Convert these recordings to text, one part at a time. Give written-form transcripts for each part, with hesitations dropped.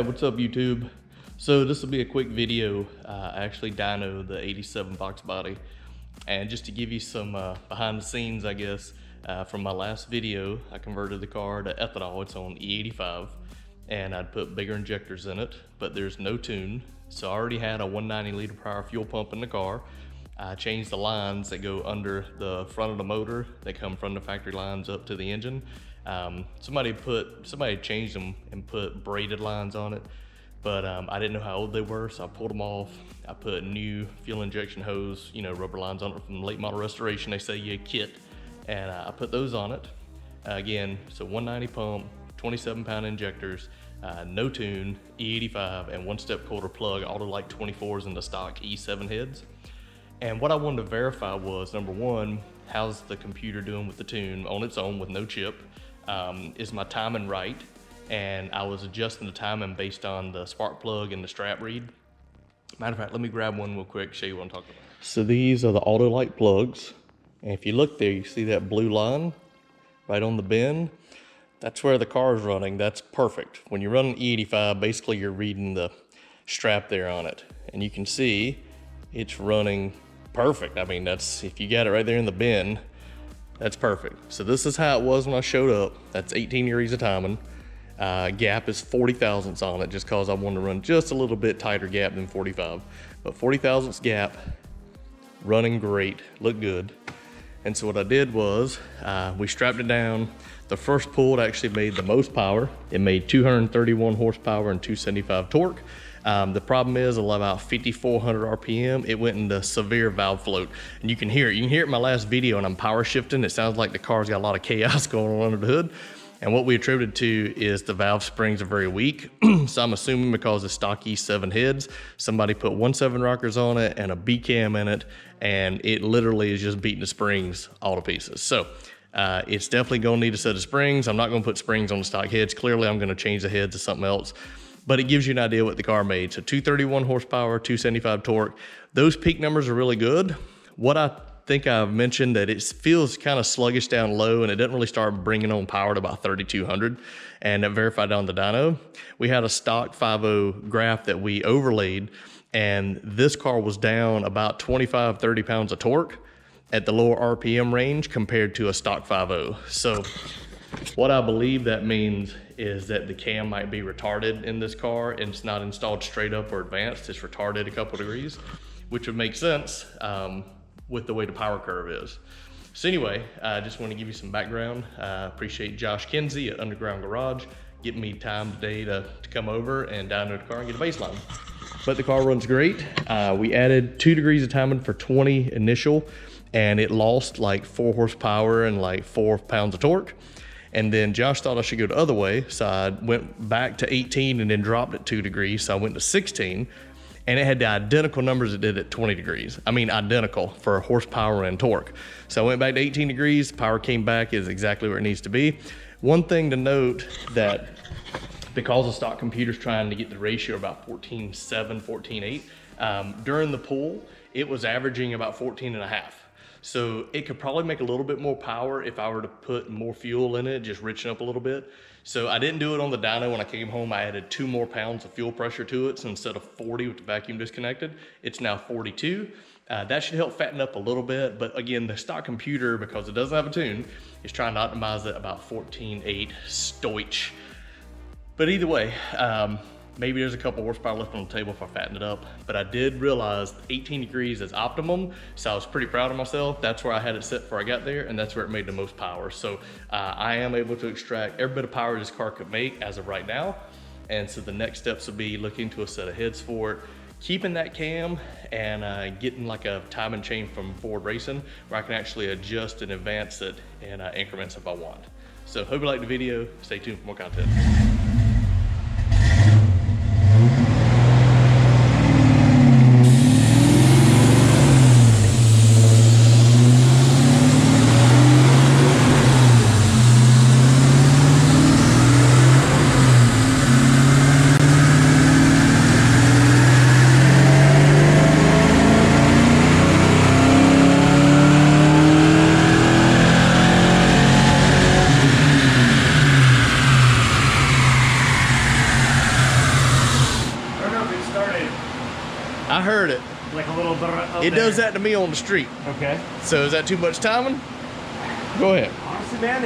Alright, what's up YouTube? So this will be a quick video. I actually dyno the 87 box body, and just to give you some behind the scenes, I guess, from my last video, I converted the car to ethanol. It's on E85, and I'd put bigger injectors in it, but there's no tune. So I already had a 190 liter per hour fuel pump in the car. I changed the lines that go under the front of the motor. They come from the factory lines up to the engine. Somebody changed them and put braided lines on it, but I didn't know how old they were, so I pulled them off. I put new fuel injection hose, rubber lines on it from late model restoration. They say you kit, and I put those on it. Again, so 190 pump, 27 pound injectors, no tune, E85, and one step quarter plug, all the like 24s in the stock E7 heads. And what I wanted to verify was, number one, how's the computer doing with the tune on its own with no chip? Is my timing right? And I was adjusting the timing based on the spark plug and the strap read. Matter of fact, let me grab one real quick, show you what I'm talking about. So these are the auto light plugs. And if you look there, you see that blue line right on the bin? That's where the car is running. That's perfect. When you're running E85, basically you're reading the strap there on it. And you can see it's running perfect. I mean, that's, if you got it right there in the bin, that's perfect. So this is how it was when I showed up. That's 18 degrees of timing. Gap is 40 thousandths on it, just cause I wanted to run just a little bit tighter gap than 45. But 40 thousandths gap, running great, looked good. And so what I did was, we strapped it down. The first pull it actually made the most power. It made 231 horsepower and 275 torque. The problem is about 5,400 RPM, it went into severe valve float. And you can hear it. You can hear it in my last video, and I'm power shifting. It sounds like the car's got a lot of chaos going on under the hood. And what we attributed to is the valve springs are very weak. So I'm assuming because it's stock E7 heads, somebody put 1.7 rockers on it and a B cam in it, and it literally is just beating the springs all to pieces. So it's definitely gonna need a set of springs. I'm not gonna put springs on the stock heads. Clearly I'm gonna change the heads to something else. But it gives you an idea what the car made. So 231 horsepower, 275 torque. Those peak numbers are really good. What I think I've mentioned that it feels kind of sluggish down low, and it didn't really start bringing on power to about 3,200. And that verified on the dyno. We had a stock 5.0 graph that we overlaid, and this car was down about 25, 30 pounds of torque at the lower RPM range compared to a stock 5.0. So what I believe that means is that the cam might be retarded in this car, and it's not installed straight up or advanced. It's retarded a couple degrees, which would make sense with the way the power curve is. So anyway, I just want to give you some background. I appreciate Josh Kinsey at Underground Garage getting me time today to come over and dyno the car and get a baseline. But the car runs great. We added 2 degrees of timing for 20 initial, and it lost like 4 horsepower and like 4 pounds of torque. And then Josh thought I should go the other way, so I went back to 18 and then dropped it 2 degrees, so I went to 16, and it had the identical numbers it did at 20 degrees. I mean, identical for horsepower and torque. So I went back to 18 degrees, power came back, is exactly where it needs to be. One thing to note, that because the stock computer's trying to get the ratio about 14.7, 14.8, during the pull, it was averaging about 14.5. So it could probably make a little bit more power if I were to put more fuel in it, just richen up a little bit. So I didn't do it on the dyno. When I came home, I added 2 more pounds of fuel pressure to it. So instead of 40 with the vacuum disconnected, it's now 42. That should help fatten up a little bit. But again, the stock computer, because it doesn't have a tune, is trying to optimize it about 14.8 stoich. But either way, maybe there's a couple horsepower left on the table if I fatten it up, but I did realize 18 degrees is optimum, so I was pretty proud of myself. That's where I had it set before I got there, and that's where it made the most power. So I am able to extract every bit of power this car could make as of right now. And so the next steps will be looking to a set of heads for it, keeping that cam, and getting like a timing chain from Ford Racing where I can actually adjust and advance it in increments if I want. So hope you liked the video. Stay tuned for more content. I heard it. Like a little It does that to me on the street. Okay. So is that too much timing? Go ahead. Honestly, man,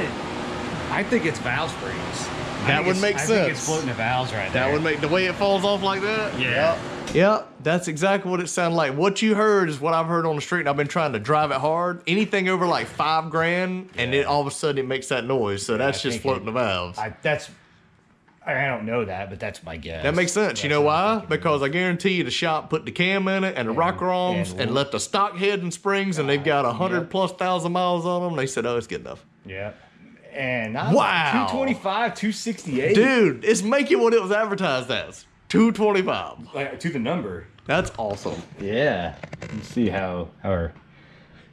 I think it's valve springs. That would make sense. I think it's floating the valves right there. That would make the way it falls off like that. Yeah. Yep, that's exactly what it sounded like. What you heard is what I've heard on the street, and I've been trying to drive it hard. Anything over like $5,000, and it all of a sudden it makes that noise. So that's just floating the valves. I don't know that, but that's my guess. That makes sense. You know why? Because I guarantee you the shop put the cam in it and the rocker arms and let the stock head and springs, and they've got 100,000+ miles on them. They said, oh, it's good enough. Yeah. And I wow. 225, 268. Dude, it's making what it was advertised as. 225. Like, to the number. That's awesome. Yeah. Let's see how our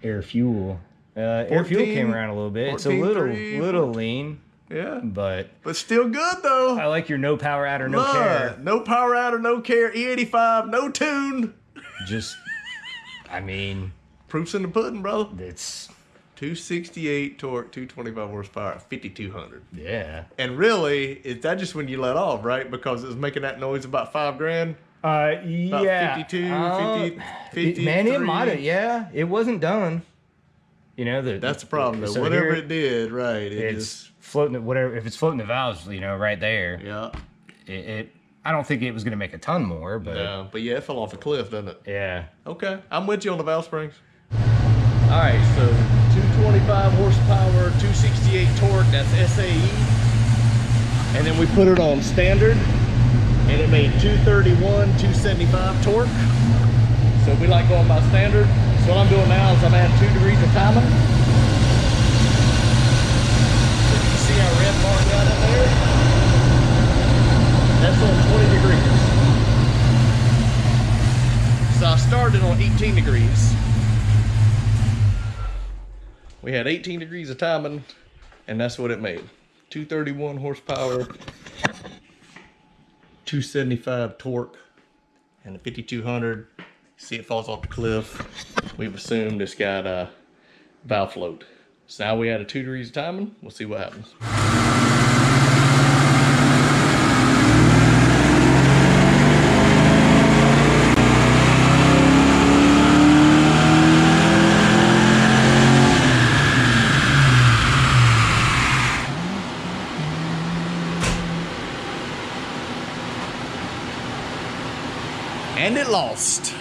air fuel came around a little bit. It's a little lean. Yeah. But still good though. I like your no power out or no care. No power out or no care. E85, no tune. Just, I mean. Proof's in the pudding, brother. It's 268 torque, 225 horsepower, 5,200. Yeah. And really, is that just when you let off, right? Because it was making that noise about $5,000? Yeah. 52, 50, man, it might have, yeah. It wasn't done. You know, that's the problem though. So whatever it did, right. It's floating, whatever, if it's floating the valves, you know, right there. Yeah. I don't think it was going to make a ton more, but. No, but yeah, it fell off a cliff, doesn't it? Yeah. Okay. I'm with you on the valve springs. All right, so 225 horsepower, 268 torque, that's SAE. And then we put it on standard, and it made 231, 275 torque. So we like going by standard. So what I'm doing now is I'm adding 2 degrees of timing. So you can see our red bar got in there. That's on 20 degrees. So I started on 18 degrees. We had 18 degrees of timing, and that's what it made. 231 horsepower, 275 torque, and the 5,200. See, it falls off the cliff. We've assumed it's got a valve float. So now we add a 2 degrees of timing. We'll see what happens. And it lost.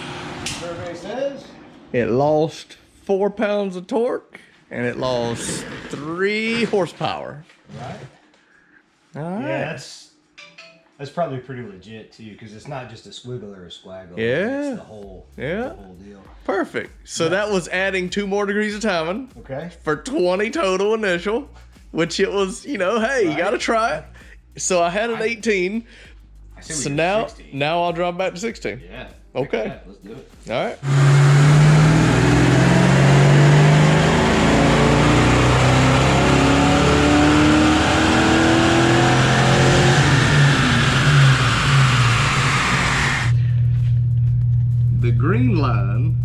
Survey says it lost 4 pounds of torque, and it lost 3 horsepower. Right. All right. Yeah, that's probably pretty legit too, because it's not just a squiggle or a swaggle. Yeah. It's the whole deal. Perfect. So that was adding 2 more degrees of timing. Okay. For 20 total initial, which it was, you know, hey, you gotta try it. So I had an 18. So now I'll drop back to 16. Yeah. Okay. Let's do it. All right. The green line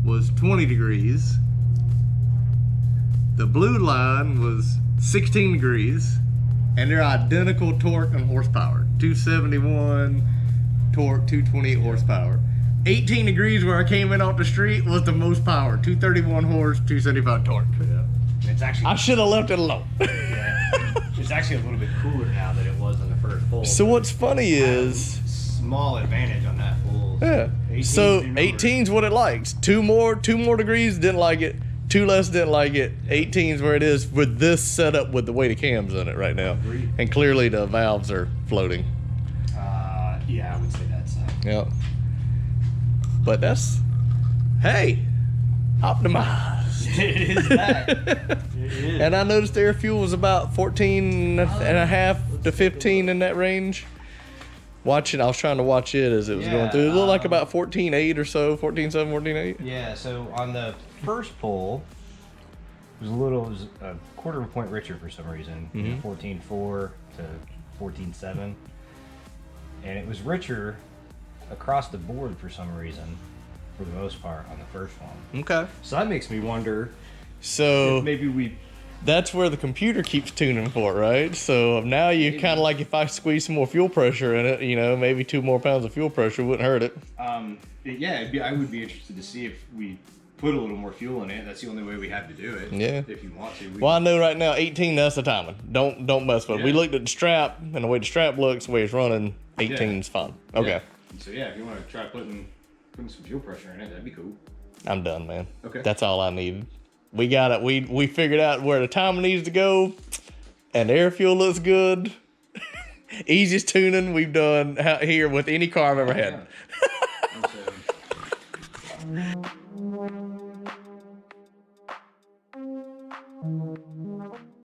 was 20 degrees. The blue line was 16 degrees. And they're identical torque and horsepower. 271 torque, 228 horsepower. 18 degrees where I came in off the street was the most power. 231 horse, 275 torque. Yeah. It's actually, I should have left it alone. Yeah. It's actually a little bit cooler now than it was on the first full. So what's funny is small advantage on that full. Yeah. So 18's what it likes. 2 more degrees, didn't like it. 2 less, didn't like it. 18's where it is with this setup with the way the cam's in it right now. And clearly the valves are floating. Yeah, I would say that's Yep. But that's, hey, optimized. It is that. It is. And I noticed air fuel was about 14 and a half to 15 in that range. Watching, I was trying to watch it as it was going through. It looked like about 14.8 or so, 14.7, 14.8. Yeah, so on the first pull, it was a quarter of a point richer for some reason. 14.4 to 14.7. And it was richer across the board for some reason, for the most part, on the first one. Okay. So that makes me wonder if maybe we that's where the computer keeps tuning for it, right? So now you kind of like, if I squeeze some more fuel pressure in it, you know, maybe 2 more pounds of fuel pressure wouldn't hurt it. Yeah, I would be interested to see if we put a little more fuel in it. That's the only way we have to do it. Yeah. If you want to. Well, I know right now 18, that's the timing. Don't mess with it. We looked at the strap, and the way the strap looks, the way it's running, 18 is fine. Okay. Yeah. So yeah, if you want to try putting some fuel pressure in it, that'd be cool. I'm done, man. Okay. That's all I needed. We got it. We figured out where the timing needs to go, and the air fuel looks good. Easiest tuning we've done out here with any car I've ever had. Yeah.